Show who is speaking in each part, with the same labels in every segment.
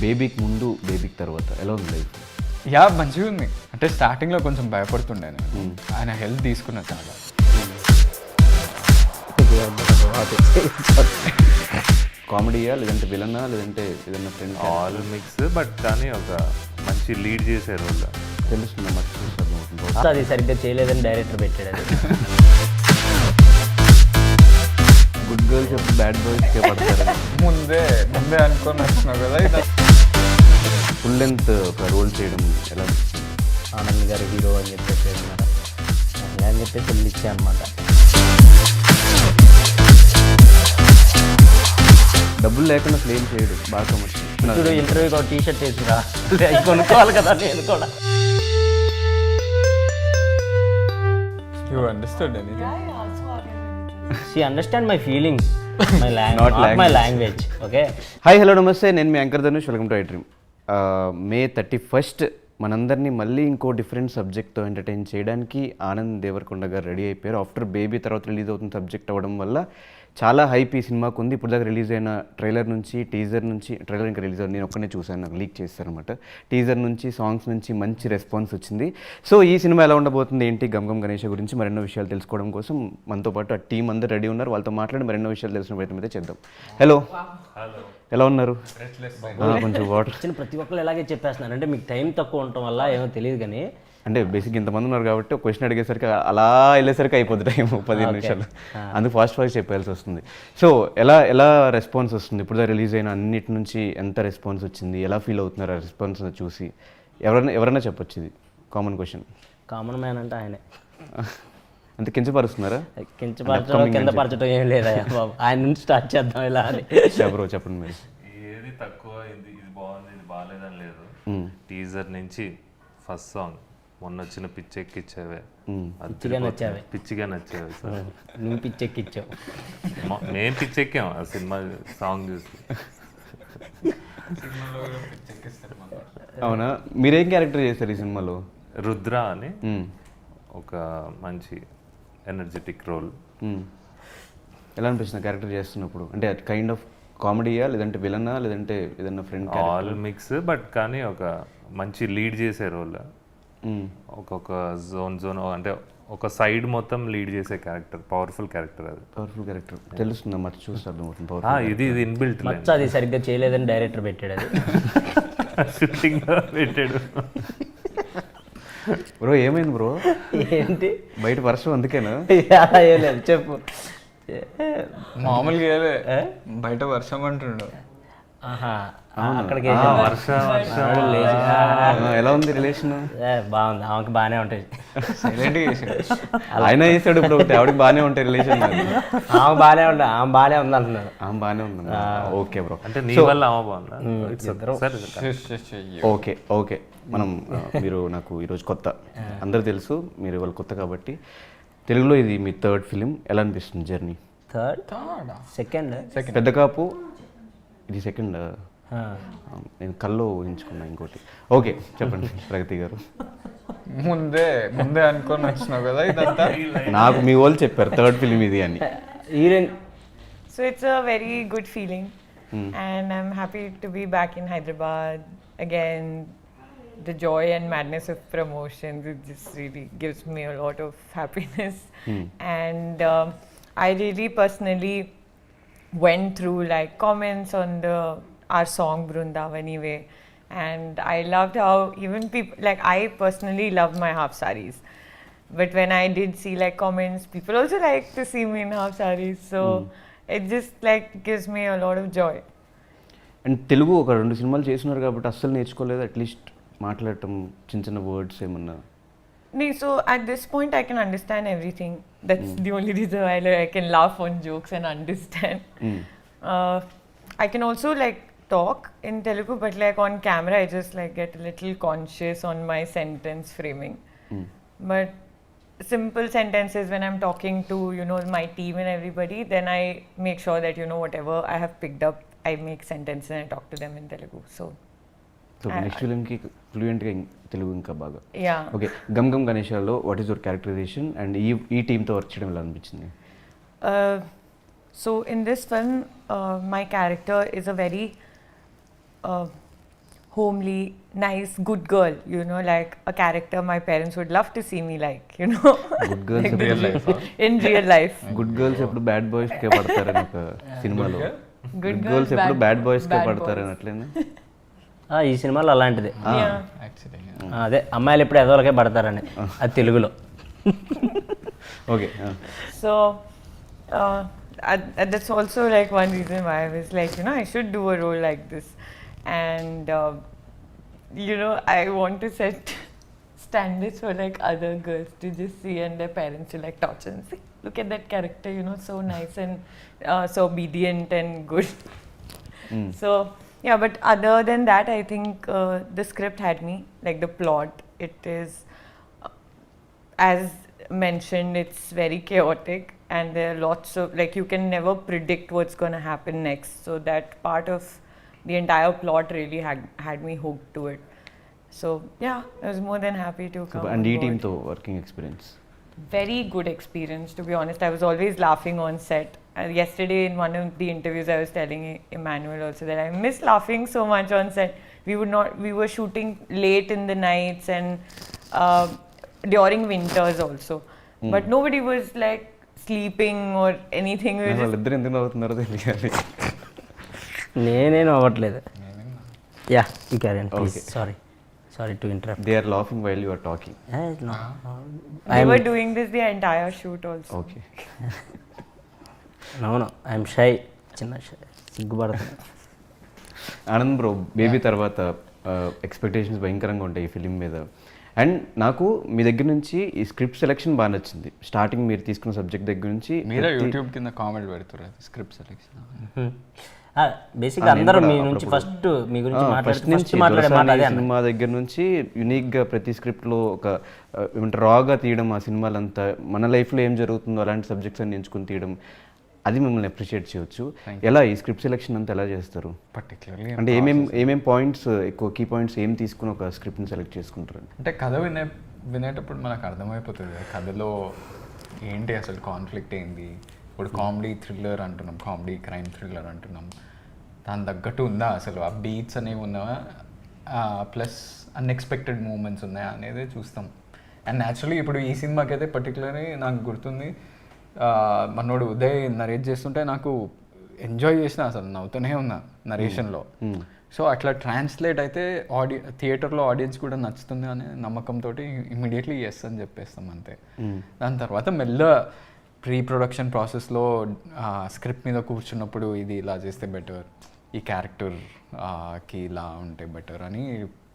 Speaker 1: బేబీకి ముందు బేబీకి తర్వాత ఎలా ఉంది లైఫ్?
Speaker 2: యా మంచిగా ఉంది. అంటే స్టార్టింగ్లో కొంచెం భయపడుతుండే నేను. ఆయన హెల్ప్ తీసుకున్నా చాలా.
Speaker 1: కామెడీయా లేదంటే విలనా లేదంటే ఏదన్నా ఫ్రెండ్?
Speaker 3: ఆల్ మిక్స్, బట్ కానీ ఒక మంచి లీడ్ చేసే రోల్
Speaker 1: తెలుస్తుంది మరి చూసాను.
Speaker 4: అది సరిగ్గా చేయలేదని డైరెక్టర్ పెట్టాడు. అది
Speaker 1: గుడ్ గర్ల్స్ ఎప్పుడు బ్యాడ్ బాయ్స్కే పడతారు.
Speaker 2: ముందే అనుకొని వచ్చినావు కదా. ఇది
Speaker 1: ఫుల్ లెంత్ ఒక రోల్ చేయడం ఎలా?
Speaker 4: ఆనంద్ గారు హీరో అని చెప్పేసి అన్నారు. అలా అని చెప్పేసి వెళ్ళి ఇచ్చా అనమాట.
Speaker 1: డబ్బులు లేకుండా క్లెయిమ్ చేయడు బాగా కమర్షియల్.
Speaker 4: ఇప్పుడు ఇంటర్వ్యూకి ఒక టీషర్ట్ వేసిరా కొనుక్కోవాలి కదా నేను కూడా.
Speaker 2: You understood anything?
Speaker 4: She understand my feelings, my language, not my language. Okay.
Speaker 1: Hi hello నమస్తే, నేను మీ anchor Dhanush. Welcome to I dream. May 31 మనందరినీ మళ్ళీ ఇంకో డిఫరెంట్ సబ్జెక్ట్తో ఎంటర్టైన్ చేయడానికి ఆనంద్ దేవరకొండ గారు రెడీ అయిపోయారు. ఆఫ్టర్ బేబీ తర్వాత రిలీజ్ అవుతున్న సబ్జెక్ట్ అవ్వడం వల్ల చాలా హైప్ ఈ సినిమాకు ఉంది. ఇప్పుడు దాకా రిలీజ్ అయిన ట్రైలర్ నుంచి, టీజర్ నుంచి, ట్రైలర్ ఇంకా రిలీజ్ అవ్వదు, నేను ఒక్కనే చూశాను, నాకు లీక్ చేస్తారనమాట. టీజర్ నుంచి, సాంగ్స్ నుంచి మంచి రెస్పాన్స్ వచ్చింది. సో ఈ సినిమా ఎలా ఉండబోతుంది ఏంటి, గమ్ గణేష్ గురించి మరెన్నో విషయాలు తెలుసుకోవడం కోసం మనతో పాటు ఆ టీం అందరూ రెడీ ఉన్నారు. వాళ్ళతో మాట్లాడి మరెన్నో విషయాలు తెలిసిన ప్రయత్నం అయితే చేద్దాం. హలో, ఎలా ఉన్నారు? కొంచెం వాటర్.
Speaker 4: ప్రతి ఒక్కరు ఇలాగే చెప్పేస్తున్నారు. అంటే మీకు టైం తక్కువ ఉండటం వల్ల ఏమో తెలియదు కానీ,
Speaker 1: అంటే బేసిక్ ఇంతమంది ఉన్నారు కాబట్టి ఒక క్వశ్చన్ అడిగేసరికి అలా వెళ్ళేసరికి అయిపోతుంది టైం 15 నిమిషాలు. అందుకు ఫాస్ట్ చెప్పాల్సి వస్తుంది. సో ఎలా రెస్పాన్స్ వస్తుంది? ఇప్పుడు రిలీజ్ అయిన అన్నిటి నుంచి ఎంత రెస్పాన్స్ వచ్చింది? ఎలా ఫీల్ అవుతున్నారు ఆ రెస్పాన్స్ చూసి? ఎవరైనా చెప్పొచ్చు, ఇది కామన్ క్వశ్చన్.
Speaker 4: కామన్ మ్యాన్ అంటే ఆయనే.
Speaker 1: అంత కించపరుస్తున్నారా?
Speaker 4: కించపరచడం కింద పరచడం ఏం లేదా బాబు, ఆయన నుంచి స్టార్ట్ చేద్దాం ఇలా అని.
Speaker 1: బ్రో చెప్పండి మీరు.
Speaker 3: ఏది తక్కువ, ఇది బాగుంది ఇది బాగాలేదని లేదు. టీజర్ నుంచి ఫస్ట్ సాంగ్ మొన్న వచ్చిన పిచ్చెక్కిచ్చావే, పిచ్చిగా నచ్చావే సార్.
Speaker 4: నువ్వు పిచ్చెక్కిచ్చావు,
Speaker 3: మేము పిచ్చెక్కాం ఆ సినిమా సాంగ్ చూసి.
Speaker 1: అవునా? మీరేం క్యారెక్టర్ చేస్తారు ఈ సినిమాలో?
Speaker 3: రుద్ర అని ఒక మంచి ఎనర్జెటిక్ రోల్.
Speaker 1: ఎలా అనిపిస్తుంది క్యారెక్టర్ చేస్తున్నప్పుడు? అంటే కైండ్ ఆఫ్ కామెడీయా లేదంటే విలనా లేదంటే ఏదన్నా ఫ్రెండ్?
Speaker 3: ఆల్ మిక్స్, బట్ కానీ ఒక మంచి లీడ్ చేసే రోల్. ఒక్కొక్క జోన్ అంటే ఒక సైడ్ మొత్తం లీడ్ చేసే క్యారెక్టర్, పవర్ఫుల్ క్యారెక్టర్. అది
Speaker 1: పవర్ఫుల్ క్యారెక్టర్ తెలుస్తుందా? మరి చూస్తాను.
Speaker 3: ఇది ఇన్బిల్ట్.
Speaker 4: అది సరిగ్గా చేయలేదని డైరెక్టర్ పెట్టాడు. అది
Speaker 3: షూటింగ్ పెట్టాడు.
Speaker 1: బ్రో ఏమైంది బ్రో?
Speaker 4: ఏంటి
Speaker 1: బయట వర్షం అందుకేనా?
Speaker 4: ఏం లేదు, చెప్పు.
Speaker 2: మామూలుగా బయట వర్షం అంటుండు.
Speaker 4: అక్కడికి
Speaker 1: ఎలా ఉంది రిలేషన్?
Speaker 4: బాగుంది, ఆమెకి బాగానే ఉంటుంది.
Speaker 1: ఆయన వేసాడు ఇప్పుడు ఒకటి, ఆవిడకి బాగానే ఉంటాయి రిలేషన్.
Speaker 4: ఆమె బాగానే ఉంటుంది, ఆమె బాగానే ఉంది అంటున్నాడు.
Speaker 1: ఆమె బాగానే ఉంది. Okay bro.
Speaker 3: అంటే నీ వల్ల ఆమె బాగుందా?
Speaker 1: ఓకే మనం నాకు ఈరోజు కొత్త, అందరూ తెలుసు మీరు ఇవాళ కొత్త కాబట్టి. తెలుగులో ఇది మీ థర్డ్ ఫిలిం, ఎలా అనిపిస్తుంది జర్నీ?
Speaker 4: సెకండ్
Speaker 1: పెద్ద కాపు, ఇది సెకండ్. నేను కల్లో ఊహించుకున్నా ఇంకోటి. ఓకే చెప్పండి ప్రగతి గారు.
Speaker 2: ముందే అనుకొని వచ్చినావు కదా. ఇదంతా
Speaker 1: నాకు మీ వాళ్ళు చెప్పారు థర్డ్ ఫిలిం ఇది అని.
Speaker 5: So it's a very good feeling, and I'm happy to be back in Hyderabad again. The joy and madness of promotions, it just really gives me a lot of happiness. And I really personally went through like comments on our song Brundavani Way, and I loved how even people, like I personally love my half sarees, but when I did see like comments, people also like to see me in half sarees, so it just like gives me a lot of joy.
Speaker 1: And Telugu ఒక 2 సినిమాలు చేస్తున్నారు కాబట్టి అస్సలు నేర్చుకోలేదు? At least మాట్లాడటం, చిన్న words ఏమన్నా?
Speaker 5: So at this point I can understand everything. That's the only reason why I can laugh on jokes and understand. I can also like talk in Telugu, but like on camera I just like get a little conscious on my sentence framing. But simple sentences when I'm talking to my team and everybody, then I make sure that whatever I have picked up, I make sentences and I talk to them in Telugu. So
Speaker 1: next ఫిలింకి ఫ్లూయెంట్గా తెలుగు ఇంకా బాగా.
Speaker 5: Yeah.
Speaker 1: Okay, Gam గణేషాలో what is your characterization and ఈ టీంతో work చేయడం ఎలా అనిపించింది?
Speaker 5: So in this film, my character is a very homely, nice, good girl, you know, like a character my parents would love to see me like, you know.
Speaker 1: Good girls
Speaker 2: real life
Speaker 5: In real life.
Speaker 1: Good girls ఎప్పుడు bad boys కే పడతారని ఒక సినిమాలో
Speaker 5: Good
Speaker 1: good
Speaker 5: girls,
Speaker 1: girls ఎప్పుడు
Speaker 5: bad-
Speaker 1: bad boys కే
Speaker 5: bad
Speaker 1: పడతారని
Speaker 5: boys.
Speaker 1: అట్లేనే
Speaker 4: ఈ సినిమాలో అలాంటిదే
Speaker 5: Yeah.
Speaker 2: Actually
Speaker 4: అదే అమ్మాయిలు ఎప్పుడు ఎదవలకే పడతారని అది తెలుగులో.
Speaker 1: Okay
Speaker 5: So that's also like one reason why I was like, you know, I should do a role like this. And, you know, I want to set standards for like other girls to just see and their parents to like torture and say, look at that character, you know, so nice and so obedient and good. So, yeah, but other than that, I think the script had me, like the plot. It is, as mentioned, it's very chaotic and there are lots of, like, you can never predict what's going to happen next. So that part of the entire plot really had me hooked to it. So, yeah, I was more than happy to come
Speaker 1: and ఈ
Speaker 5: on board.
Speaker 1: టీంతో working experience
Speaker 5: Very good experience, to be honest. I was always laughing on set. Yesterday, in one of the interviews, I was telling Emmanuel also that I miss laughing so much on set. We were shooting late in the nights and during winters also. But nobody was like sleeping or anything. We were just
Speaker 1: వాళ్ళిద్దరు ఎందుకు నవ్వుతున్నారో తెలియాలి.
Speaker 4: నేనేం అవ్వట్లేదు. Yeah you carry please. Sorry to interrupt.
Speaker 1: They are laughing while you are talking.
Speaker 5: we were doing this the entire shoot also.
Speaker 1: Okay
Speaker 4: అవును I'm shy, చిన్న shy, సిగ్గుపడుతున్నా.
Speaker 1: Anand bro, Baby తర్వాత expectations భయంకరంగా ఉంటాయి ఈ ఫిలిం మీద. అండ్ నాకు మీ దగ్గర నుంచి ఈ స్క్రిప్ట్ సెలెక్షన్ బాగా నచ్చింది. స్టార్టింగ్ మీరు తీసుకున్న సబ్జెక్ట్ దగ్గర నుంచి
Speaker 2: మీరే యూట్యూబ్ కింద కామెంట్ పెడుతున్నారు స్క్రిప్ట్ సెలెక్షన్.
Speaker 4: బేసిక్గా అందరూ మీ నుంచి ఫస్ట్ మీ గురించి
Speaker 1: ఫస్ట్ నుంచి
Speaker 4: మాట్లాడే మాట అదే అన్న.
Speaker 1: సినిమా దగ్గర నుంచి యూనిక్గా ప్రతి స్క్రిప్ట్లో ఒక ఏమంటారు రాగా తీయడం, ఆ సినిమాలంతా మన లైఫ్లో ఏం జరుగుతుందో అలాంటి సబ్జెక్ట్స్ అన్ని ఎంచుకుని తీయడం, అది మిమ్మల్ని అప్రిషియేట్ చేయొచ్చు. ఎలా ఈ స్క్రిప్ట్ సెలెక్షన్ అంతా ఎలా చేస్తారు?
Speaker 2: పర్టికులర్లీ
Speaker 1: అంటే ఏమేం పాయింట్స్, ఎక్కువ కీ పాయింట్స్ ఏం తీసుకుని ఒక స్క్రిప్ట్ని సెలెక్ట్ చేసుకుంటారు?
Speaker 2: అంటే కథ వినేటప్పుడు మనకు అర్థమైపోతుంది కథలో ఏంటి అసలు కాన్ఫ్లిక్ట్ ఏంది. ఇప్పుడు కామెడీ థ్రిల్లర్ అంటున్నాం, కామెడీ క్రైమ్ థ్రిల్లర్ అంటున్నాం, దాని తగ్గట్టు ఉందా అసలు ఆ బీట్స్ అనేవి ఉన్నావా, ప్లస్ అన్ఎక్స్పెక్టెడ్ మూమెంట్స్ ఉన్నాయా అనేది చూస్తాం. అండ్ న్యాచురలీ ఇప్పుడు ఈ సినిమాకి అయితే పర్టికులర్లీ నాకు గుర్తుంది, మనోడు ఉదయ్ నరేట్ చేస్తుంటే నాకు ఎంజాయ్ చేసిన, అసలు నవ్వుతూనే ఉన్నా నరేషన్లో. సో అట్లా ట్రాన్స్లేట్ అయితే థియేటర్లో ఆడియన్స్ కూడా నచ్చుతుంది అనే నమ్మకంతో ఇమీడియట్లీ ఎస్ అని చెప్పేస్తాం అంతే. దాని తర్వాత మెల్ల ప్రీ ప్రొడక్షన్ ప్రాసెస్లో స్క్రిప్ట్ మీద కూర్చున్నప్పుడు ఇది ఇలా చేస్తే బెటర్, ఈ క్యారెక్టర్కి ఇలా ఉంటే బెటర్ అని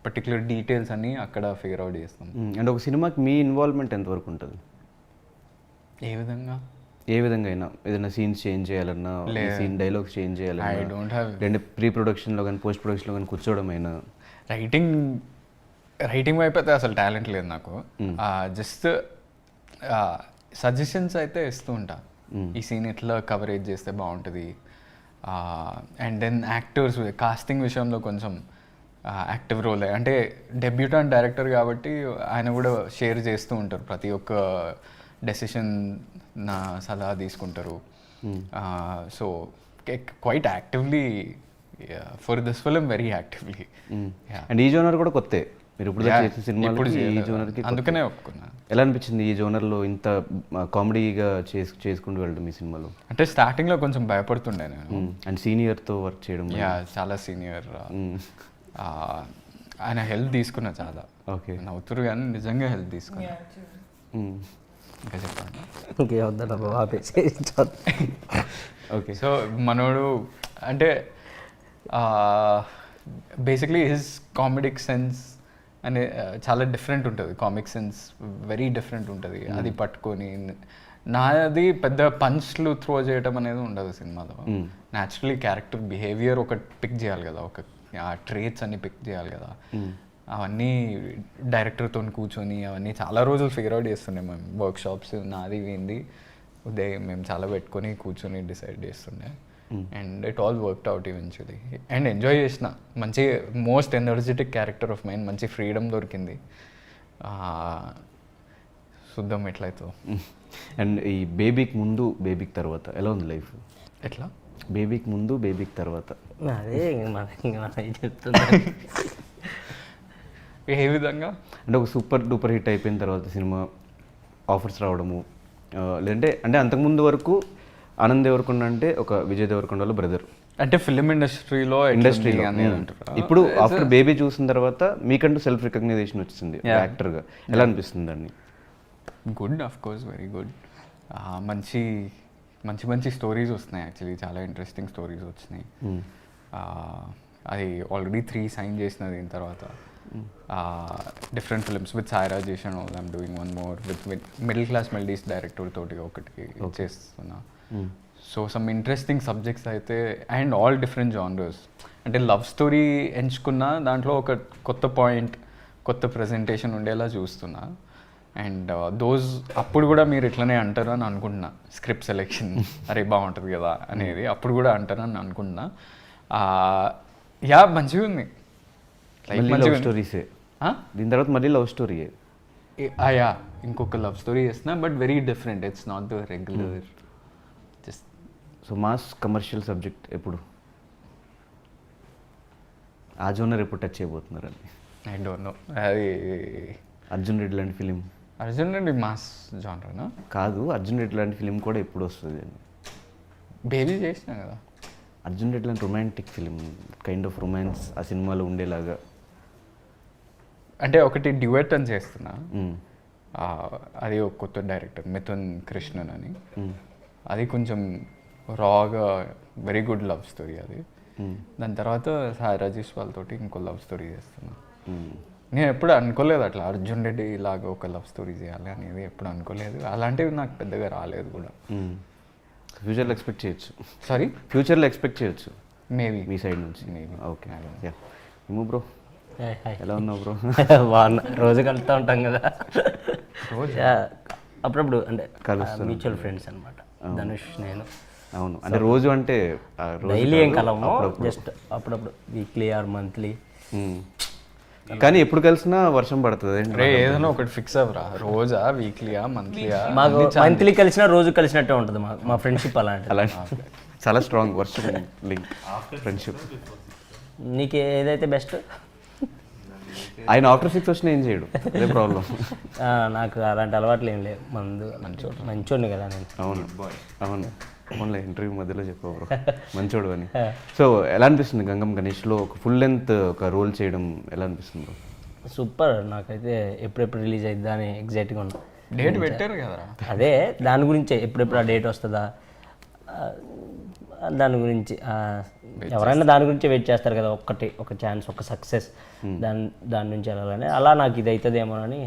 Speaker 2: పర్టికులర్ డీటెయిల్స్ అన్నీ అక్కడ ఫిగర్ అవుట్ చేస్తాం.
Speaker 1: అండ్ ఒక సినిమాకి మీ ఇన్వాల్వ్మెంట్ ఎంతవరకు ఉంటుంది? ఏ విధంగా అయినా ఏదైనా సీన్స్ చేంజ్ చేయాలన్నా, సీన్ డైలాగ్స్ చేంజ్ చేయాలన్నా,
Speaker 2: I don't have-
Speaker 1: లేదంటే ప్రీ ప్రొడక్షన్లో కానీ పోస్ట్ ప్రొడక్షన్లో కానీ కూర్చోవడం అయినా?
Speaker 2: రైటింగ్ వైపు అయితే అసలు టాలెంట్ లేదు నాకు. జస్ట్ సజెషన్స్ అయితే ఇస్తూ ఉంటా, ఈ సీన్ ఎట్లా కవరేజ్ చేస్తే బాగుంటుంది. అండ్ దెన్ యాక్టర్స్ కాస్టింగ్ విషయంలో కొంచెం యాక్టివ్ రోల్, అంటే డెబ్యూటాంట్ డైరెక్టర్ కాబట్టి ఆయన కూడా షేర్ చేస్తూ ఉంటారు, ప్రతి ఒక్క డెసిషన్ నా సలహా తీసుకుంటారు. So quite actively for this film, very actively.
Speaker 1: And ఈ జోనర్ కూడా కొత్తే, మీరు ఇప్పుడు చేసిన సినిమాలు ఈ జోనర్కి
Speaker 2: అందుకనే ఒప్పుకున్నా.
Speaker 1: ఎలా అనిపించింది ఈ జోనర్లో ఇంత కామెడీగా చేసుకుంటూ వెళ్ళడం ఈ సినిమాలో?
Speaker 2: అంటే స్టార్టింగ్లో కొంచెం భయపడుతుండే నేను.
Speaker 1: అండ్ సీనియర్తో ర్క్ చేయడం.
Speaker 2: చాలా సీనియర్, ఆయన హెల్ప్ తీసుకున్నా చాలా.
Speaker 1: ఓకే,
Speaker 2: నవ్వుతురు కానీ నిజంగా హెల్ప్ తీసుకున్నా. ఇంకా చెప్పండి.
Speaker 4: ఇంకేమవుతుందా బాబు ఆపేసి.
Speaker 1: ఓకే,
Speaker 2: సో మనోడు అంటే బేసిక్లీ హిజ్ కామెడిక్ సెన్స్ అనే చాలా డిఫరెంట్ ఉంటుంది. కామిక్ సెన్స్ వెరీ డిఫరెంట్ ఉంటుంది. అది పట్టుకొని నాది పెద్ద పంచ్లు త్రో చేయడం అనేది ఉండదు సినిమాలో. న్యాచురలీ క్యారెక్టర్ బిహేవియర్ ఒకటి పిక్ చేయాలి కదా, ఒక ఆ ట్రేట్స్ అన్ని పిక్ చేయాలి కదా. అవన్నీ డైరెక్టర్తో కూర్చొని అవన్నీ చాలా రోజులు ఫిగర్ అవుట్ చేస్తుండే మేము. వర్క్షాప్స్ నాది ఏంది ఉదయం మేము చాలా పెట్టుకొని కూర్చొని డిసైడ్ చేస్తుండే. And it all worked out eventually. And enjoy చేసిన, మంచి most energetic character of mind, మంచి ఫ్రీడమ్ దొరికింది. చూద్దాం ఎట్లయితే.
Speaker 1: అండ్ ఈ బేబీకి ముందు బేబీకి తర్వాత ఎలా ఉంది లైఫ్?
Speaker 2: ఎట్లా
Speaker 1: బేబీకి ముందు బేబీకి తర్వాత
Speaker 4: అదే మనం చెప్తున్నా.
Speaker 2: ఏ విధంగా?
Speaker 1: అంటే ఒక సూపర్ డూపర్ హిట్ అయిపోయిన తర్వాత సినిమా ఆఫర్స్ రావడము, లేదంటే అంటే అంతకుముందు వరకు ఆనంద్ దేవరకొండ అంటే ఒక విజయ్ దేవరకొండ వాళ్ళ బ్రదర్
Speaker 2: అంటే ఫిలిం ఇండస్ట్రీలో
Speaker 1: అనేది అంటారు. ఇప్పుడు ఆఫ్టర్ బేబీ చూసిన తర్వాత మీకంటూ సెల్ఫ్ రికగ్నైజేషన్ వచ్చింది యాక్టర్గా, ఎలా అనిపిస్తుంది అండి?
Speaker 2: Good, of course, very good. మంచి మంచి మంచి స్టోరీస్ వస్తున్నాయి యాక్చువల్లీ, చాలా ఇంట్రెస్టింగ్ స్టోరీస్ వచ్చినాయి. అది ఆల్రెడీ 3 సైన్ చేసిన దీని తర్వాత డిఫరెంట్ ఫిల్మ్స్ విత్ సాయిరా చేసాను. I'm doing 1 more with middle class melodies director తోటి ఒకటికి చేస్తున్నా. సో సమ్ ఇంట్రెస్టింగ్ సబ్జెక్ట్స్ అయితే, అండ్ ఆల్ డిఫరెంట్ జానర్స్. అంటే లవ్ స్టోరీ ఎంచుకున్నా దాంట్లో ఒక కొత్త పాయింట్, కొత్త ప్రజెంటేషన్ ఉండేలా చూస్తున్నా. అండ్ అప్పుడు కూడా మీరు ఇట్లనే అంటారు అని అనుకుంటున్నా. స్క్రిప్ట్ సెలెక్షన్ అరే బాగుంటుంది కదా అనేది అప్పుడు కూడా అంటారు అని అనుకుంటున్నా. యా మంచిగా ఉంది.
Speaker 1: లవ్ స్టోరీసే దీని తర్వాత మళ్ళీ లవ్ స్టోరీయే.
Speaker 2: యా ఇంకొక లవ్ స్టోరీ చేస్తున్నా, but very different. It's not the regular just.
Speaker 1: So mass commercial subject ఎప్పుడు, ఆ జోనర్ ఎప్పుడు టచ్ చేయబోతున్నారండి?
Speaker 2: I don't know. అది
Speaker 1: అర్జున్ రెడ్డి లాంటి ఫిలిం.
Speaker 2: అర్జున్ రెడ్డి మాస్ జానరేనా?
Speaker 1: కాదు, అర్జున్ రెడ్డి లాంటి ఫిలిం కూడా ఎప్పుడు వస్తుంది అండి?
Speaker 2: బేబీ చేసినా కదా.
Speaker 1: అర్జున్ రెడ్డి లాంటి romantic film, kind of romance ఆ సినిమాలో ఉండేలాగా.
Speaker 2: అంటే ఒకటి డ్యూయట్ అని చేస్తున్నా. అది ఒక కొత్త డైరెక్టర్ మిథున్ కృష్ణన్ అని. అది కొంచెం రాగా వెరీ గుడ్ లవ్ స్టోరీ అది. దాని తర్వాత సాయి రాజేష్ వాళ్ళతోటి ఇంకో లవ్ స్టోరీ చేస్తున్నా. నేను ఎప్పుడు అనుకోలేదు అట్లా అర్జున్ రెడ్డి ఇలాగా ఒక లవ్ స్టోరీ చేయాలి అనేది ఎప్పుడు అనుకోలేదు. అలాంటివి నాకు పెద్దగా రాలేదు కూడా.
Speaker 1: ఫ్యూచర్లో ఎక్స్పెక్ట్ చేయొచ్చు.
Speaker 2: సారీ,
Speaker 1: ఫ్యూచర్లో ఎక్స్పెక్ట్ చేయొచ్చు
Speaker 2: మేబీ
Speaker 1: మీ సైడ్ నుంచి.
Speaker 2: మేబీ.
Speaker 1: ఓకే. యా బ్రో, ఎలా ఉన్నావు బ్రో?
Speaker 4: బాగున్నా, రోజు కలుస్తూ ఉంటాం కదా.
Speaker 2: రోజు
Speaker 4: అప్పుడప్పుడు అంటే
Speaker 1: కలుస్తాం.
Speaker 4: మ్యూచువల్ ఫ్రెండ్స్ అనమాట ధనుష్ నేను.
Speaker 1: అవును, అంటే రోజు అంటే
Speaker 4: డైలీ ఏం కలము, జస్ట్ అప్పుడప్పుడు వీక్లీ ఆర్ మంత్లీ.
Speaker 1: కానీ ఎప్పుడు కలిసినా వర్షం పడుతుంది.
Speaker 2: ఏదైనా ఒకటి ఫిక్స్ అవ్వరా, రోజా వీక్లీయా మంత్లీయా?
Speaker 4: మాకు మంత్లీ కలిసినా రోజు కలిసినట్టే ఉంటుంది మా ఫ్రెండ్షిప్. అలాంటి
Speaker 1: చాలా స్ట్రాంగ్ వర్షం లింక్ ఫ్రెండ్షిప్.
Speaker 4: నీకు ఏదైతే బెస్ట్?
Speaker 1: ఆయన ఆఫ్టర్ 6 వచ్చినా ఏం చేయడు, అదే ప్రాబ్లం.
Speaker 4: నాకు అలాంటి అలవాట్లు ఏం లేవు. మంచోడిని కదా నేను.
Speaker 1: అవును అవును, ఓన్లీ ఇంటర్వ్యూ మధ్యలో చెప్పావు బ్రో మంచోడు అని. సో ఎలా అనిపిస్తుంది గంగం గణేష్లో ఒక ఫుల్ లెంత్ ఒక రోల్ చేయడం, ఎలా అనిపిస్తుంది బ్రో?
Speaker 4: సూపర్, నాకైతే ఎప్పుడెప్పుడు రిలీజ్ అయిద్దా అని ఎగ్జైట్గా ఉన్నా.
Speaker 2: డేట్ పెట్టారు కదా.
Speaker 4: అదే దాని గురించే, ఎప్పుడెప్పుడు ఆ డేట్ వస్తుందా దాని గురించి. ఎవరైనా దాని గురించి వెయిట్ చేస్తారు కదా, ఒక ఛాన్స్, ఒక సక్సెస్, దాని నుంచి వెళ్ళాలని. అలా నాకు ఇది అవుతుందేమోనని.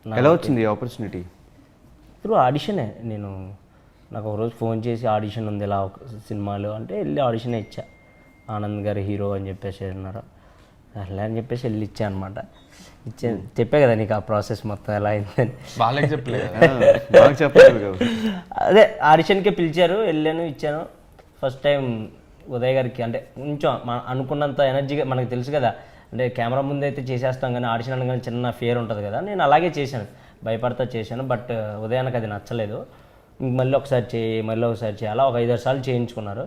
Speaker 1: ఎలా వచ్చింది ఆపర్చునిటీ?
Speaker 4: త్రూ ఆడిషనే. నాకు ఒకరోజు ఫోన్ చేసి ఆడిషన్ ఉంది ఇలా ఒక సినిమాలో అంటే వెళ్ళి ఆడిషనే ఇచ్చా. ఆనంద్ గారు హీరో అని చెప్పేసి అన్నారు. అలా అని చెప్పేసి వెళ్ళి ఇచ్చా అనమాట. చెప్పే కదా నీకు ఆ ప్రాసెస్ మొత్తం ఎలా అయిందని.
Speaker 2: వాళ్ళకి చెప్పలేదు.
Speaker 4: అదే ఆడిషన్కే పిలిచారు, వెళ్ళాను, ఇచ్చాను. ఫస్ట్ టైం ఉదయ్ గారికి అంటే కొంచెం అనుకున్నంత ఎనర్జీగా, మనకు తెలుసు కదా అంటే కెమెరా ముందు అయితే చేసేస్తాం కానీ ఆడిషన్ అనగానే చిన్న ఫియర్ ఉంటుంది కదా. నేను అలాగే చేశాను, భయపడతా చేశాను. బట్ ఉదయానికి అది నచ్చలేదు. మళ్ళీ ఒకసారి చేయి అలా ఒక 5-6 సార్లు చేయించుకున్నారు.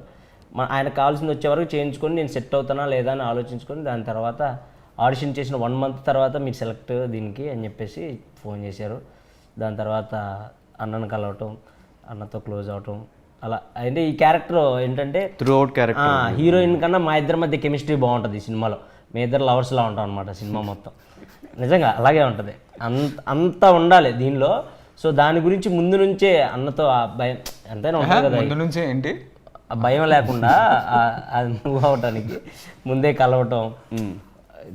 Speaker 4: ఆయనకు కావాల్సింది వచ్చే వరకు చేయించుకొని నేను సెట్ అవుతానా లేదా అని ఆలోచించుకొని దాని తర్వాత ఆడిషన్ చేసిన 1 month తర్వాత మీరు సెలెక్ట్ దీనికి అని చెప్పేసి ఫోన్ చేశారు. దాని తర్వాత అన్నను కలవటం, అన్నతో క్లోజ్ అవటం, అలా. అంటే ఈ క్యారెక్టర్ ఏంటంటే
Speaker 1: త్రూఅవుట్ క్యారెక్టర్
Speaker 4: హీరోయిన్ కన్నా మా ఇద్దరి మధ్య కెమిస్ట్రీ బాగుంటుంది ఈ సినిమాలో. మీ ఇద్దరు లవర్స్లా ఉంటాం అనమాట సినిమా మొత్తం. నిజంగా అలాగే ఉంటుంది, అంతా ఉండాలి దీనిలో. సో దాని గురించి ముందు నుంచే అన్నతో ఆ భయం ఎంతైనా ఉంటుంది కదా,
Speaker 2: ముందు నుంచే ఏంటి
Speaker 4: ఆ భయం లేకుండా అది మూవ్ అవటానికి ముందే కలవటం,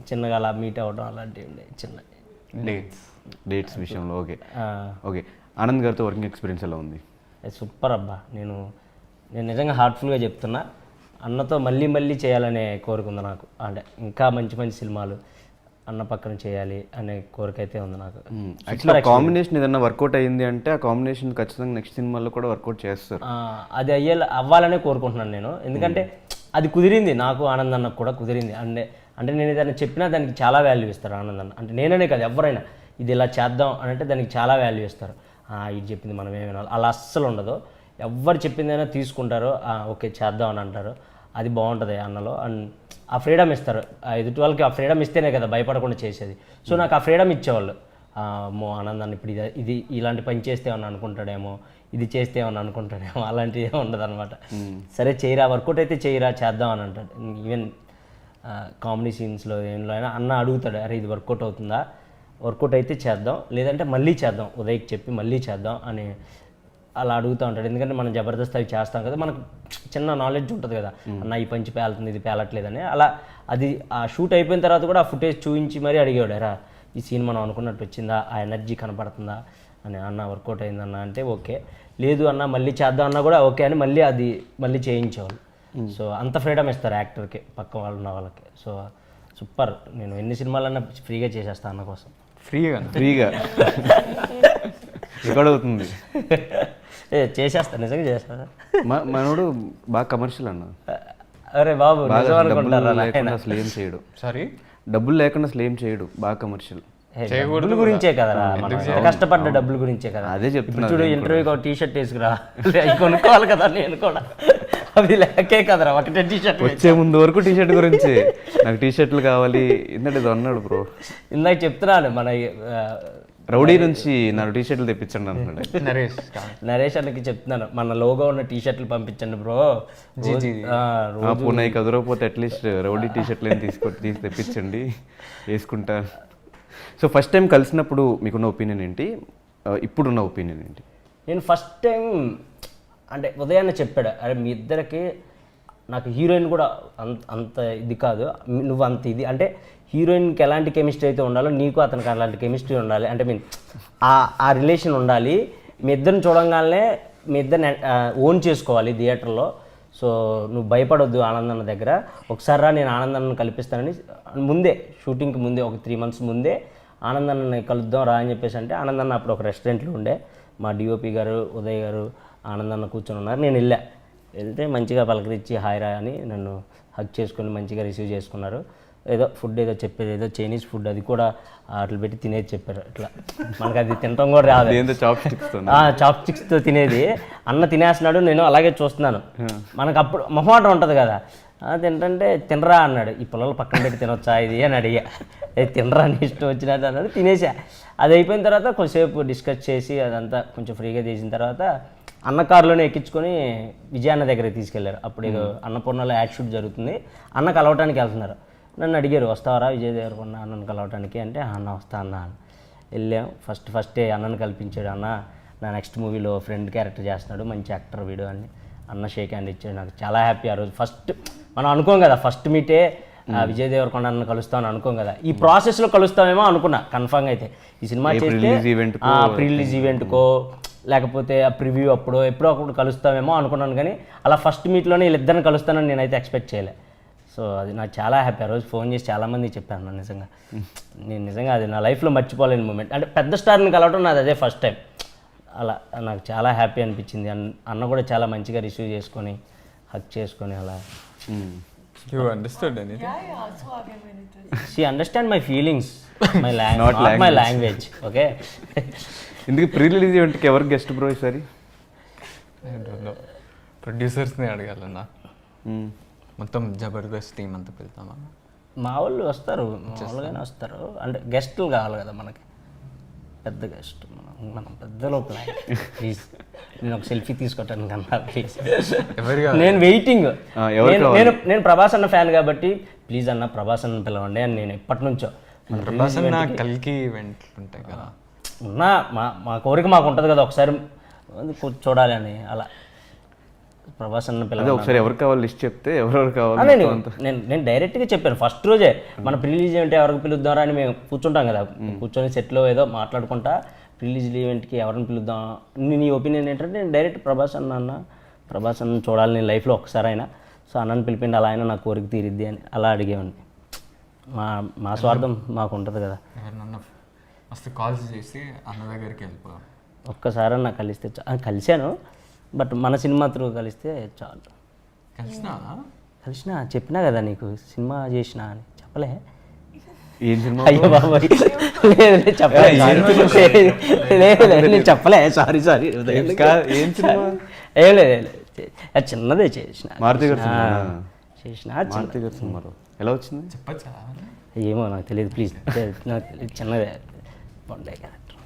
Speaker 4: చిన్నగా అలా మీట్ అవ్వడం అలాంటివి ఉండే చిన్న
Speaker 2: డేట్స్
Speaker 1: విషయంలో. ఓకే ఓకే, ఆనంద్ గారితో వర్కింగ్ ఎక్స్పీరియన్స్ ఎలా ఉంది?
Speaker 4: సూపర్ అబ్బా. నేను నిజంగా హార్ట్ఫుల్గా చెప్తున్నా, అన్నతో మళ్ళీ చేయాలనే కోరిక ఉంది నాకు. అంటే ఇంకా మంచి సినిమాలు అన్న పక్కన చేయాలి అనే కోరిక అయితే ఉంది నాకు.
Speaker 1: యాక్చువల్లీ కాంబినేషన్ ఏదైనా వర్కౌట్ అయ్యింది అంటే ఆ కాంబినేషన్ ఖచ్చితంగా నెక్స్ట్ సినిమాలో కూడా వర్కౌట్ చేస్తారు.
Speaker 4: అది అవ్వాలనే కోరుకుంటున్నాను నేను. ఎందుకంటే అది కుదిరింది, నాకు ఆనంద్ అన్నకు కూడా కుదిరింది. అంటే నేను ఏదైనా చెప్పినా దానికి చాలా వాల్యూ ఇస్తారు ఆనంద్ అన్న. అంటే నేననే కాదు, ఎవరైనా ఇది ఇలా చేద్దాం అని అంటే దానికి చాలా వాల్యూ ఇస్తారు. ఇది చెప్పింది మనం ఏమి వినాలి అలా అస్సలు ఉండదు. ఎవరు చెప్పిందైనా తీసుకుంటారు, ఓకే చేద్దాం అని అంటారు. అది బాగుంటుంది అన్నలో. అండ్ ఆ ఫ్రీడమ్ ఇస్తారు, ఎదుటి వాళ్ళకి ఆ ఫ్రీడమ్ ఇస్తేనే కదా భయపడకుండా చేసేది. సో నాకు ఆ ఫ్రీడమ్ ఇచ్చేవాళ్ళు. మో ఆనందాన్ని ఇప్పుడు ఇది ఇలాంటి పని చేస్తే ఏమన్నా అనుకుంటాడేమో, ఇది చేస్తే ఏమన్నా అనుకుంటాడేమో, అలాంటివి ఏమి ఉండదు అనమాట. సరే చేయరా, వర్కౌట్ అయితే చేయరా, చేద్దాం అని అంటాడు. ఈవెన్ కామెడీ సీన్స్లో ఏంలో అయినా అన్న అడుగుతాడు, అరే ఇది వర్కౌట్ అవుతుందా, వర్కౌట్ అయితే చేద్దాం, లేదంటే మళ్ళీ చేద్దాం, ఉదయ్కి చెప్పి మళ్ళీ చేద్దాం అని అలా అడుగుతూ ఉంటాడు. ఎందుకంటే మనం జబర్దస్త్ అవి చేస్తాం కదా, మనకు చిన్న నాలెడ్జ్ ఉంటుంది కదా, అన్న ఈ పంచి పేలుతుంది, ఇది పేలట్లేదని. అలా అది ఆ షూట్ అయిపోయిన తర్వాత కూడా ఆ ఫుటేజ్ చూపించి మరీ అడిగాడు, ఎరా ఈ సీన్ మనం అనుకున్నట్టు వచ్చిందా, ఆ ఎనర్జీ కనపడుతుందా అని. అన్న వర్కౌట్ అయిందన్న అంటే ఓకే, లేదు అన్న మళ్ళీ చేద్దాం అన్నా కూడా ఓకే అని మళ్ళీ చేయించేవాళ్ళు. సో అంత ఫ్రీడమ్ ఇస్తారు యాక్టర్కి, పక్క వాళ్ళు ఉన్న వాళ్ళకి. So super. నేను ఎన్ని సినిమాలన్నా ఫ్రీగా చేసేస్తాను అన్న కోసం.
Speaker 2: ఫ్రీగా
Speaker 1: రికార్డ్ అవుతుంది.
Speaker 4: చేసేస్తాను, నిజంగా చేస్తాను.
Speaker 1: మనోడు బాగా కమర్షియల్ అన్న,
Speaker 4: అరే బాబు నిజం
Speaker 1: డబ్బులు
Speaker 4: అనుకుంటారా
Speaker 1: లేకుండా అసలు ఏం చేయడు.
Speaker 2: సారీ,
Speaker 1: డబ్బులు లేకుండా అసలు ఏం చేయడు, బాగా కమర్షియల్.
Speaker 4: డబ్బుల గురించే కదరా, మనం కష్టపడ్డ డబ్బుల గురించే కదా.
Speaker 1: అదే చెప్తున్నా.
Speaker 4: చూడు ఇంటర్వ్యూకి ఒక టీషర్ట్ వేసుకురా, అవి కొనుక్కోవాలి కదా నేను కూడా, అవి లేకే కదరా ఒకటే టీషర్ట్.
Speaker 1: వచ్చే ముందు వరకు టీషర్ట్ గురించి, నాకు టీషర్ట్లు కావాలి ఇందంటే ఇది అన్నాడు బ్రో.
Speaker 4: ఇందాక చెప్తున్నాను మన
Speaker 1: రౌడీ నుంచి నాకు టీషర్ట్లు తెప్పించండి అన్నాడు
Speaker 2: నరేష్.
Speaker 4: అన్నకి చెప్తున్నాను, మన లోగో ఉన్న టీషర్ట్లు పంపించండి బ్రో.
Speaker 1: పూనాయి కదరకపోతే అట్లీస్ట్ రౌడీ టీషర్ట్లు ఏం తీసి తెప్పించండి, వేసుకుంటా. సో ఫస్ట్ టైం కలిసినప్పుడు మీకున్న ఒపీనియన్ ఏంటి, ఇప్పుడున్న ఒపీనియన్ ఏంటి?
Speaker 4: నేను ఫస్ట్ టైం అంటే ఉదయాన్నే చెప్పాడు, అరే మీ ఇద్దరికి నాకు హీరోయిన్ కూడా అంత ఇది కాదు, నువ్వు అంత ఇది అంటే హీరోయిన్కి ఎలాంటి కెమిస్ట్రీ అయితే ఉండాలో నీకు అతనికి అలాంటి కెమిస్ట్రీ ఉండాలి, అంటే మీన్ ఆ రిలేషన్ ఉండాలి. మీ ఇద్దరిని చూడంగానే మీ ఇద్దరిని ఓన్ చేసుకోవాలి థియేటర్లో. సో నువ్వు భయపడొద్దు ఆనందన్న దగ్గర, ఒకసారి రా నేను ఆనందన్నను కల్పిస్తానని ముందే, షూటింగ్కి ముందే ఒక 3 months ముందే ఆనందన్నని కలుద్దాం రా అని చెప్పేసి అంటే, ఆనందన్న అప్పుడు ఒక రెస్టారెంట్లో ఉండే, మా డిఓపి గారు ఉదయ్ గారు ఆనందన్న కూర్చొని ఉన్నారు. నేను వెళ్తే మంచిగా పలకరించి హాయ్ రా అని నన్ను హగ్ చేసుకొని మంచిగా రిసీవ్ చేసుకున్నారు. ఏదో ఫుడ్ ఏదో చెప్పారు, ఏదో చైనీస్ ఫుడ్, అది కూడా అట్లా పెట్టి తినేది చెప్పారు. అట్లా మనకు అది తినడం కూడా రాదు, చాప్ స్టిక్స్తో తినేది. అన్న తినేస్తున్నాడు, నేను అలాగే చూస్తున్నాను. మనకు అప్పుడు మొహమాటం ఉంటుంది కదా, తింటే తినరా అన్నాడు. ఈ పిల్లలు పక్కన పెట్టి తినొచ్చా ఇది అని అడిగా. తినరా అని ఇష్టం వచ్చినట్టు అన్నాడు, తినేసా. అది అయిపోయిన తర్వాత కొంచెంసేపు డిస్కస్ చేసి అదంతా కొంచెం ఫ్రీగా చేసిన తర్వాత అన్న కారులోనే ఎక్కించుకొని విజయాన్న దగ్గరికి తీసుకెళ్లారు. అప్పుడు ఏదో అన్నపూర్ణలో యాడ్ షూట్ జరుగుతుంది, అన్న కలవటానికి వెళ్తున్నారు. నన్ను అడిగారు, వస్తావరా విజయ్ దేవరకొండ అన్నను కలవటానికి అంటే, అన్న వస్తా అన్న. వెళ్ళాం. ఫస్టే అన్నను కల్పించాడు. అన్న నా నెక్స్ట్ మూవీలో ఫ్రెండ్ క్యారెక్టర్ చేస్తున్నాడు, మంచి యాక్టర్ వీడు అని అన్న షేక్ హ్యాండ్ ఇచ్చాడు. నాకు చాలా హ్యాపీ. ఆ రోజు ఫస్ట్ మనం అనుకోం కదా, ఫస్ట్ మీటే విజయ్ దేవరకొండ అన్న కలుస్తామని అనుకోం కదా, ఈ ప్రాసెస్లో కలుస్తామేమో అనుకున్నా. కన్ఫామ్గా అయితే ఈ సినిమా చేస్తే ప్రీ రిలీజ్ ఈవెంట్కో లేకపోతే ఆ ప్రివ్యూ ఎప్పుడో అప్పుడు కలుస్తామేమో అనుకున్నాను, కానీ అలా ఫస్ట్ మీట్లోనే వీళ్ళిద్దరిని కలుస్తానని నేనైతే ఎక్స్పెక్ట్ చేయలే. సో అది నాకు చాలా హ్యాపీ. ఆ రోజు ఫోన్ చేసి చాలామంది చెప్పాను నిజంగా. నేను నిజంగా అది నా లైఫ్లో మర్చిపోలేని మూమెంట్. అంటే పెద్ద స్టార్ని కలవడం నాది అదే ఫస్ట్ టైం. అలా నాకు చాలా హ్యాపీ అనిపించింది. అన్న కూడా చాలా మంచిగా రిసీవ్ చేసుకొని హక్ చేసుకొని అలా.
Speaker 2: You understood anything?
Speaker 5: Yeah, so again when it was.
Speaker 4: She understand my feelings, not my language. Okay.
Speaker 1: ఇందుకు ప్రీ రిలీజ్ ఈవెంట్కి ఎవరు గెస్ట్ బ్రో ఈసారి?
Speaker 2: ప్రొడ్యూసర్స్ని అడగాలన్నా, మొత్తం జబర్దస్త్ టీం అంతా వెళ్తామా?
Speaker 4: మా వాళ్ళు వస్తారు, మామూలుగానే వస్తారు. అంటే గెస్టులు కావాలి కదా మనకి, పెద్ద గెస్ట్. మనం పెద్దలో ప్లాన్. ప్లీజ్ నేను ఒక సెల్ఫీ తీసుకోవటానికి అన్నా ప్లీజ్. నేను వెయిటింగ్. నేను ప్రభాస్ అన్న ఫ్యాన్ కాబట్టి ప్లీజ్ అన్న ప్రభాస్ అన్న పిలవండి అని నేను ఎప్పటి నుంచో.
Speaker 2: ప్రభాస్ అన్న కల్కి ఈవెంట్లు ఉంటాయి కదా,
Speaker 4: ఉన్నా మా కోరిక మాకు ఉంటుంది కదా ఒకసారి చూడాలి అని. అలా ప్రభాస్ అన్న పిల్లలు
Speaker 1: ఒకసారి ఎవరు కావాలి లిస్ట్ చెప్తే ఎవరెవరు కావాలి.
Speaker 4: నేను డైరెక్ట్గా చెప్పాను ఫస్ట్ రోజే, మన ప్రిలీజ్ ఈవెంట్ ఎవరికి పిలుద్దామరా అని మేము కూర్చుంటాం కదా, కూర్చొని సెట్లో ఏదో మాట్లాడుకుంటా ప్రిలీజ్ ఈవెంట్కి ఎవరిని పిలుద్దాం, నీ ఒపీనియన్ ఏంటంటే నేను డైరెక్ట్ ప్రభాస్ అన్న చూడాలి నేను లైఫ్లో ఒకసారి అయినా. సో అన్నని పిలిపిండి అలా అయినా నా కోరిక తీరిద్ది అని అలా అడిగేవాడిని. మా స్వార్థం మాకు ఉంటుంది కదా.
Speaker 2: ఫస్ట్ కాల్స్ చేసి అన్న దగ్గరికి వెళ్ళిపో,
Speaker 4: ఒక్కసారి నాకు కలిశాను, బట్ మన సినిమా త్రూ కలిస్తే చాలు. కలిసినా చెప్పినా కదా నీకు సినిమా చేసినా అని చెప్పలే. అయ్యో బాబాయ్ లేదు చెప్పలే, నేను చెప్పలే, సారీ. ఏం లేదు ఏం లేదు. అది చిన్నదే చేసిన
Speaker 1: మారుతి గారు సినిమా
Speaker 4: చేసిన
Speaker 1: మారుతి గారు సినిమాలో ఎలా వచ్చింది?
Speaker 2: చెప్పచ్చా?
Speaker 4: ఏమో నాకు తెలియదు ప్లీజ్, నాకు తెలియదు, చిన్నదే బాగుండే క్యారెక్టర్.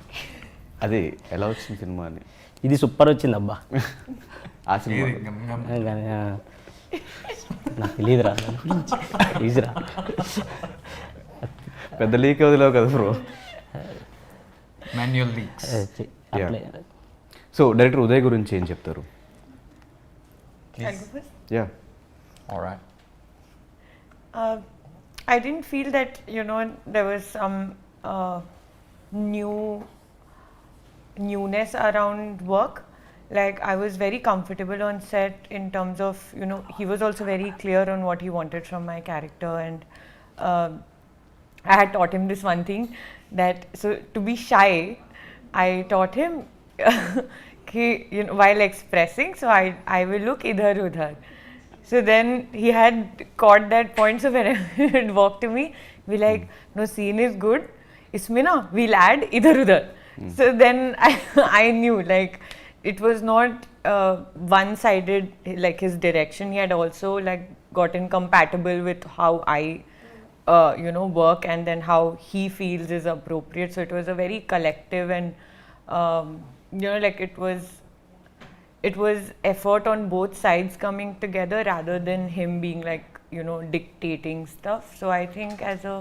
Speaker 1: అదే ఎలా వచ్చింది సినిమా అని.
Speaker 4: ఇది సూపర్ వచ్చింది అబ్బా.
Speaker 1: ఆ సినిమా
Speaker 4: కానీ నాకు తెలియదురా ప్లీజ్రా.
Speaker 1: పెద్ద లీక్ వదిలేవు కదా బ్రో.
Speaker 2: Manual leaks.
Speaker 4: అట్లే
Speaker 1: సో డైరెక్టర్ ఉదయ్ గురించి ఏం చెప్తారు?
Speaker 5: I'll go first.
Speaker 1: Yeah
Speaker 2: alright.
Speaker 5: I didn't feel that, you know, there was some newness around work. Like, I was very comfortable on set in terms of, you know, he was also very clear on what he wanted from my character, and I had taught him this one thing, that so to be shy, I taught him you know, while expressing, so I will look idhar udhar. So then he had caught that point, so when he would walk to me, be like, no, scene is good, isme na we'll add idhar udhar. So then I knew, like, it was not one-sided, like his direction. He had also like gotten compatible with how I you know, work, and then how he feels is appropriate. So it was a very collective and you know, like it was effort on both sides coming together rather than him being like, you know, dictating stuff. So I think as a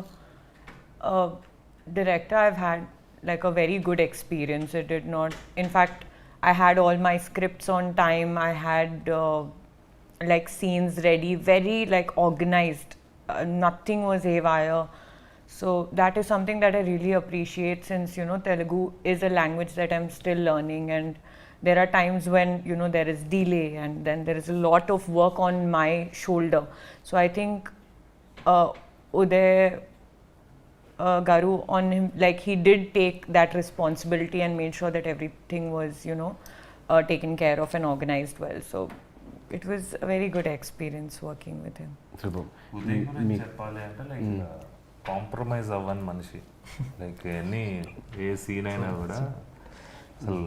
Speaker 5: director, I've had like a very good experience. It did not, in fact, I had all my scripts on time. I had like scenes ready, very like organized. Nothing was haywire. So that is something that I really appreciate, since, you know, Telugu is a language that I'm still learning, and there are times when, you know, there is delay, and then there is a lot of work on my shoulder. So I think Uday Garu, on him, like, he did take that responsibility and made sure that everything was, you know, taken care of and organized well. So it was a very good experience working with him.
Speaker 3: Uday గురించి చెప్పాలి అంటే like compromise అవ్వని మనిషి. Like ఎన్ని ఏ scene అయినా కూడా అసలు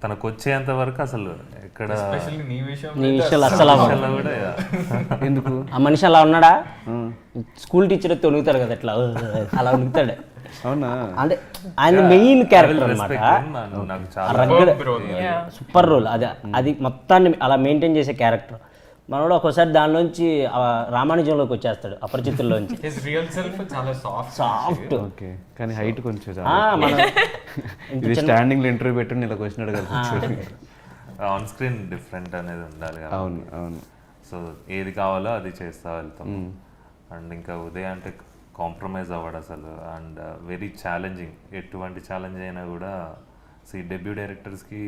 Speaker 3: తనకు వచ్చేంత వరకు అసలు ఎక్కడ
Speaker 2: ఎస్పెషల్లీ నీ
Speaker 4: నీ విషయాలు అస్సలు
Speaker 3: విషయంలో కూడా
Speaker 1: ఎందుకు
Speaker 4: ఆ మనిషి అలా ఉన్నాడా? స్కూల్ టీచర్ తొలుగుతాడు కదా అట్లా, అలా ఉనుకుతాడు.
Speaker 1: అవునా?
Speaker 4: అంటే ఆయన మెయిన్ క్యారెక్టర్ అనమాట.
Speaker 3: నాకు చాలా
Speaker 5: Yeah.
Speaker 4: సూపర్ రోల్ అది. అది మొత్తాన్ని అలా మెయింటైన్ చేసే క్యారెక్టర్. మనోడు ఒక్కోసారి దానిలోంచి రామానుజంలోకి వచ్చేస్తాడు, అపరిచితుల్లోంచి.
Speaker 2: హిస్ రియల్ సెల్ఫ్ చాలా
Speaker 4: సాఫ్ట్.
Speaker 1: ఓకే, కానీ హైట్ కొంచెం
Speaker 4: మన
Speaker 1: ఇది స్టాండింగ్ లో ఇంటర్వ్యూ పెట్టి ఇలా వచ్చినాడు కదా.
Speaker 3: ఆన్ స్క్రీన్ డిఫరెంట్ అనేది ఉండాలి కదా.
Speaker 1: అవును అవును.
Speaker 3: సో ఏది కావాలో అది చేస్తా వెళ్తాం. అండ్ ఇంకా ఉదయ్ అంటే కాంప్రమైజ్ అవ్వడు అసలు. And very challenging. ఎటువంటి ఛాలెంజ్ అయినా కూడా డెబ్యూ డైరెక్టర్స్కి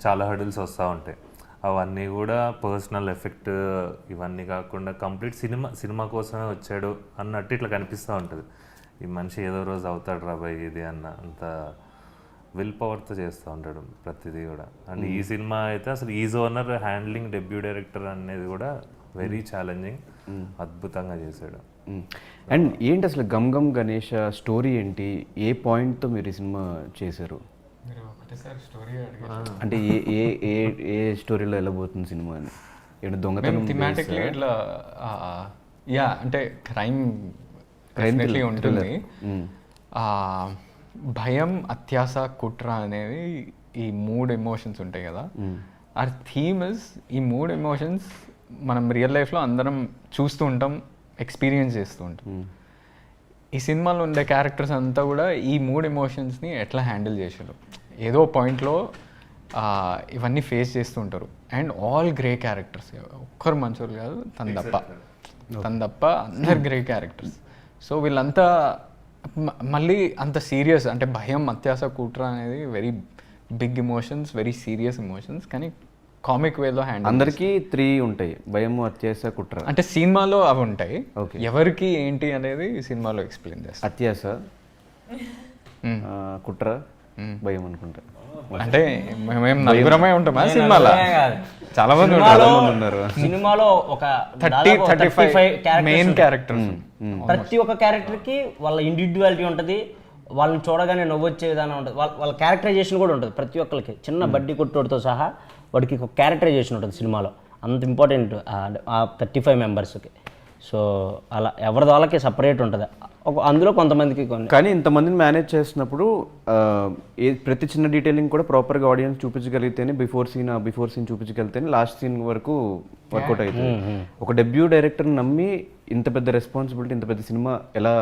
Speaker 3: చాలా హర్డిల్స్ వస్తూ ఉంటాయి. అవన్నీ కూడా పర్సనల్ ఎఫెక్ట్ ఇవన్నీ కాకుండా కంప్లీట్ సినిమా కోసమే వచ్చాడు అన్నట్టు ఇట్లా కనిపిస్తూ ఉంటుంది. ఈ మనిషి ఏదో రోజు అవుతాడు రాబాయ్ ఇది అన్న అంత విల్ పవర్తో చేస్తూ ఉంటాడు ప్రతిదీ కూడా. అండ్ ఈ సినిమా అయితే అసలు is owner handling debut director అనేది కూడా వెరీ ఛాలెంజింగ్. అద్భుతంగా చేశాడు.
Speaker 1: అండ్ ఏంటి అసలు గమ్ గమ్ గణేష్ స్టోరీ ఏంటి? ఏ పాయింట్తో మీరు ఈ సినిమా చేశారు?
Speaker 2: స్టోరీ
Speaker 1: అంటే ఏ ఏ ఏ ఏ స్టోరీలో వెళ్ళబోతుంది సినిమా అని? ఏంటి దొంగతనం
Speaker 2: థిమాటిక్లీ ఇట్లా యా అంటే క్రైమ్ డెఫినెట్లీ ఉంటుంది. భయం, అత్యాస, కుట్ర అనేవి ఈ 3 ఎమోషన్స్ ఉంటాయి కదా. ఆ థీమ్ ఇస్ ఈ 3 ఎమోషన్స్ మనం రియల్ లైఫ్లో అందరం చూస్తూ ఉంటాం, ఎక్స్పీరియన్స్ చేస్తూ ఉంటాం. ఈ సినిమాలో ఉండే క్యారెక్టర్స్ అంతా కూడా ఈ 3 ఎమోషన్స్ని ఎట్లా హ్యాండిల్ చేశారు. ఏదో పాయింట్లో ఇవన్నీ ఫేస్ చేస్తూ ఉంటారు. అండ్ ఆల్ గ్రే క్యారెక్టర్స్, ఒక్కరు మంచోళ్ళు కాదు, తన తప్ప అందరు గ్రే క్యారెక్టర్స్. సో వీళ్ళంతా మళ్ళీ అంత సీరియస్, అంటే భయం, అత్యాస, కుట్ర అనేది very big emotions, very serious emotions, కానీ కామిక్ వేలో హ్యాండిల్.
Speaker 1: అందరికీ 3 ఉంటాయి, భయం, అత్యాస, కుట్ర.
Speaker 2: అంటే సినిమాలో అవి ఉంటాయి, ఎవరికి ఏంటి అనేది సినిమాలో ఎక్స్ప్లెయిన్ చేస్తారు.
Speaker 1: అత్యాస, కుట్ర, భయం అనుకుంటా.
Speaker 2: అంటే మేము నలుగురమే ఉంటామా సినిమాలో? చాలా మంది
Speaker 1: ఉన్నారు
Speaker 4: సినిమాలో. ఒక
Speaker 2: 30-35 మెయిన్ క్యారెక్టర్స్.
Speaker 4: ప్రతి ఒక్క క్యారెక్టర్కి వాళ్ళ ఇండివిజువాలిటీ ఉంటుంది, వాళ్ళని చూడగానే నవ్వొచ్చే విధానం ఉంటుంది, వాళ్ళ క్యారెక్టరైజేషన్ కూడా ఉంటుంది ప్రతి ఒక్కరికి. చిన్న బడ్డీ కొట్టోడితో సహా వాడికి ఒక క్యారెక్టరైజేషన్ ఉంటుంది సినిమాలో, అంత ఇంపార్టెంట్ ఆ 35 మెంబర్స్కి. సో అలా ఎవరిది వాళ్ళకి సపరేట్ ఉంటుంది, అందులో కొంతమందికి కొన్ని.
Speaker 1: కానీ ఇంతమందిని మేనేజ్ చేస్తున్నప్పుడు ప్రతి చిన్న డీటెయిలింగ్ కూడా ప్రాపర్గా ఆడియన్స్ చూపించగలిగితేనే బిఫోర్ సీన్ చూపించగలిగితేనే లాస్ట్ సీన్ వరకు వర్కౌట్ అవుతుంది. ఒక డెబ్యూ డైరెక్టర్ని నమ్మి ఇంత పెద్ద రెస్పాన్సిబిలిటీ, ఇంత పెద్ద సినిమా ఎలా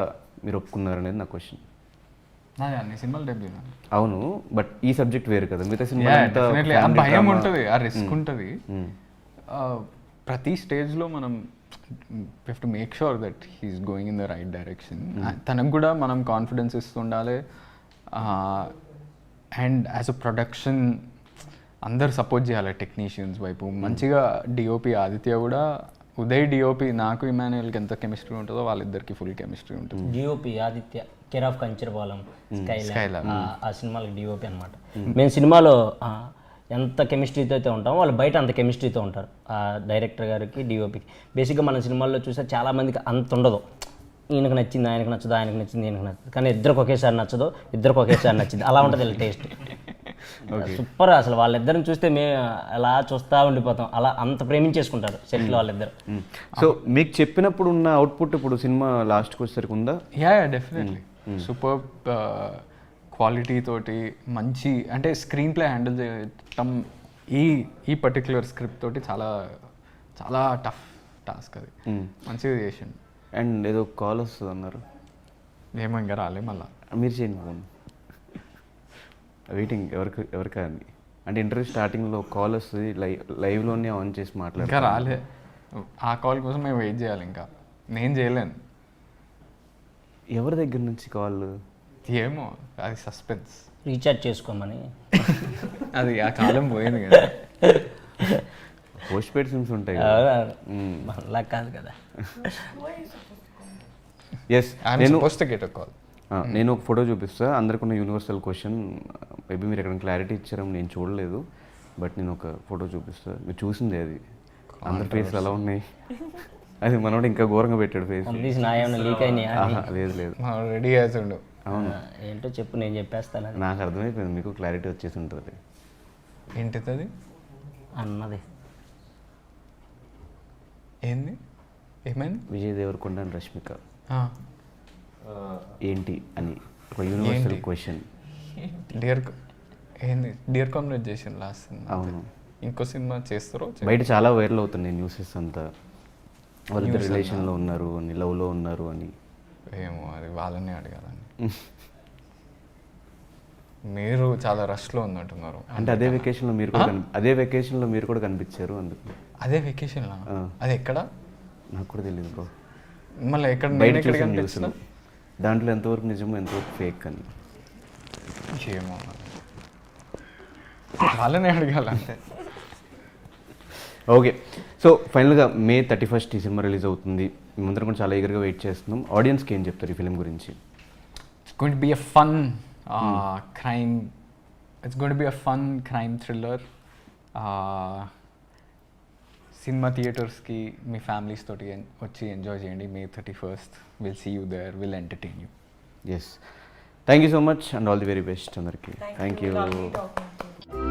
Speaker 1: మీరు ఒప్పుకున్నారు అనేది నా క్వశ్చన్.
Speaker 2: నాది అన్ని సినిమాలు డెబ్యూ.
Speaker 1: అవును, బట్ ఈ సబ్జెక్ట్ వేరు కదా, మిగతా సినిమా
Speaker 2: ఆ భయం ఉంటుంది, ఆ రిస్క్ ఉంటుంది. ప్రతి స్టేజ్లో మనం have to make sure that he's going in the right direction. తనకు కూడా మనం కాన్ఫిడెన్స్ ఇస్తుండాలి. అండ్ యాజ్ అ ప్రొడక్షన్ అందరు సపోర్ట్ చేయాలి, టెక్నీషియన్స్ వైపు మంచిగా. డిఓపి ఆదిత్య కూడా, ఉదయ్ డిఓపి, నాకు ఇమాన్యుయల్కి ఎంత కెమిస్ట్రీ ఉంటుందో వాళ్ళిద్దరికి ఫుల్ కెమిస్ట్రీ ఉంటుంది.
Speaker 4: DOP Aditya, care of Kancharapalem, Skylab, ఆ సినిమాలకి డిఓపి అనమాట. మేము సినిమాలో ఎంత కెమిస్ట్రీతో అయితే ఉంటామో వాళ్ళు బయట అంత కెమిస్ట్రీతో ఉంటారు, ఆ డైరెక్టర్ గారికి డిఓపికి. బేసిక్గా మన సినిమాల్లో చూస్తే చాలామందికి అంత ఉండదు, ఈయనకు నచ్చింది ఆయనకు నచ్చదు, ఆయనకు నచ్చింది ఈయనకు నచ్చదు, కానీ ఇద్దరికి ఒకేసారి నచ్చదు, ఇద్దరికి ఒకేసారి నచ్చింది, అలా ఉంటుంది వీళ్ళ టేస్ట్. సూపర్ అసలు, వాళ్ళిద్దరిని చూస్తే మేము అలా చూస్తూ ఉండిపోతాం, అలా అంత ప్రేమించేసుకుంటారు సెట్లో వాళ్ళిద్దరు.
Speaker 1: సో మీకు చెప్పినప్పుడు ఉన్న అవుట్పుట్ ఇప్పుడు సినిమా లాస్ట్కి వచ్చేసరికి ఉందా?
Speaker 2: యా డెఫినెట్లీ సూపర్ క్వాలిటీ తోటి, మంచి అంటే స్క్రీన్ ప్లే హ్యాండిల్ చేయటం ఈ పర్టిక్యులర్ స్క్రిప్ట్ తోటి చాలా చాలా టఫ్ టాస్క్ అది. మంచిగా చేసిండు.
Speaker 1: అండ్ ఏదో కాల్ వస్తుంది అన్నారు,
Speaker 2: ఏమో ఇంకా రాలే మళ్ళీ.
Speaker 1: మీరు చేయండి ఫోన్, వెయిటింగ్ ఎవరికని. అంటే ఇంటర్వ్యూ స్టార్టింగ్లో కాల్ వస్తుంది, లైవ్లోనే ఆన్ చేసి
Speaker 2: ఇంకా
Speaker 1: మాట్లాడారు.
Speaker 2: రాలే, ఆ కాల్ కోసం మేము వెయిట్ చేయాలి. ఇంకా నేను చేయలేను.
Speaker 1: ఎవరి దగ్గర నుంచి కాల్?
Speaker 2: ఏమో, అది సస్పెన్స్.
Speaker 4: రీఛార్జ్ చేసుకోమని.
Speaker 2: అది ఆ కాలం పోయింది కదా.
Speaker 1: పోస్ట్ పెయిడ్ సిమ్స్ ఉంటాయి.
Speaker 4: అలా కాదు కదా.
Speaker 1: ఎస్, నేను
Speaker 2: కాల్.
Speaker 1: నేను ఒక ఫోటో చూపిస్తా, అందరికీ యూనివర్సల్ క్వశ్చన్, మేబీ మీరు ఎక్కడ క్లారిటీ ఇచ్చారని నేను చూడలేదు, బట్ నేను ఒక ఫోటో చూపిస్తా. మీరు చూసిందే అది, అందరి ఫేస్లు ఎలా ఉన్నాయి, అది మనోడు ఇంకా ఘోరంగా పెట్టాడు ఫేస్.
Speaker 4: లీక్ అయినాయా?
Speaker 1: లేదు లేదు,
Speaker 2: రెడీ చేసిండు.
Speaker 1: అవును,
Speaker 4: ఏంటో చెప్పు, నేను చెప్పేస్తాను.
Speaker 1: నాకు అర్థమైపోయింది, మీకు క్లారిటీ వచ్చేసి ఉంటుంది.
Speaker 2: ఏంటిది అది
Speaker 4: అన్నది?
Speaker 2: ఏంది, ఏమైంది?
Speaker 1: విజయ్ దేవరకొండ అండ్ రష్మిక ఏంటి అని ఒక యూనివర్సల్ క్వశ్చన్.
Speaker 2: డియర్ కామ్రేడ్ చేసిన లాస్ట్ సినిమా.
Speaker 1: అవును,
Speaker 2: ఇంకో సినిమా చేస్తారో?
Speaker 1: బయట చాలా వైరల్ అవుతున్నాయి న్యూసెస్ అంతా, వాళ్ళిద్దరు రిలేషన్లో ఉన్నారు అని, లవ్లో ఉన్నారు అని.
Speaker 2: ఏమో, అది వాళ్ళని అడగాలని. మీరు చాలా రష్లో ఉన్నట్టున్నారు.
Speaker 1: అంటే అదే వెకేషన్లో మీరు కూడా కనిపించారు అందుకు.
Speaker 2: అదే వెకేషన్లో? అది ఎక్కడ?
Speaker 1: నాకు కూడా తెలియదు బ్రో.
Speaker 2: మళ్ళీ ఎక్కడ?
Speaker 1: బయట చూసాను న్యూస్లో, దాంట్లో ఎంతవరకు నిజమో ఎంతవరకు ఫేక్ అని.
Speaker 2: ఏమో, వాళ్ళని అడగాలంటే.
Speaker 1: ఓకే, సో ఫైనల్గా May 31 ఈ సినిమా రిలీజ్ అవుతుంది. మేమందరం కూడా చాలా ఈగర్గా వెయిట్ చేస్తున్నాం. ఆడియన్స్కి ఏం చెప్తారు ఈ ఫిలిం గురించి?
Speaker 2: It's going to be a fun crime. It's going to be a fun crime thriller. Cinema థియేటర్స్కి మీ ఫ్యామిలీస్ తోటి వచ్చి ఎంజాయ్ చేయండి. May 31. We'll see you there. We'll entertain you.
Speaker 1: Yes, thank you so much and all the very best అందరికీ. Thank you.
Speaker 5: Lovely talking to you.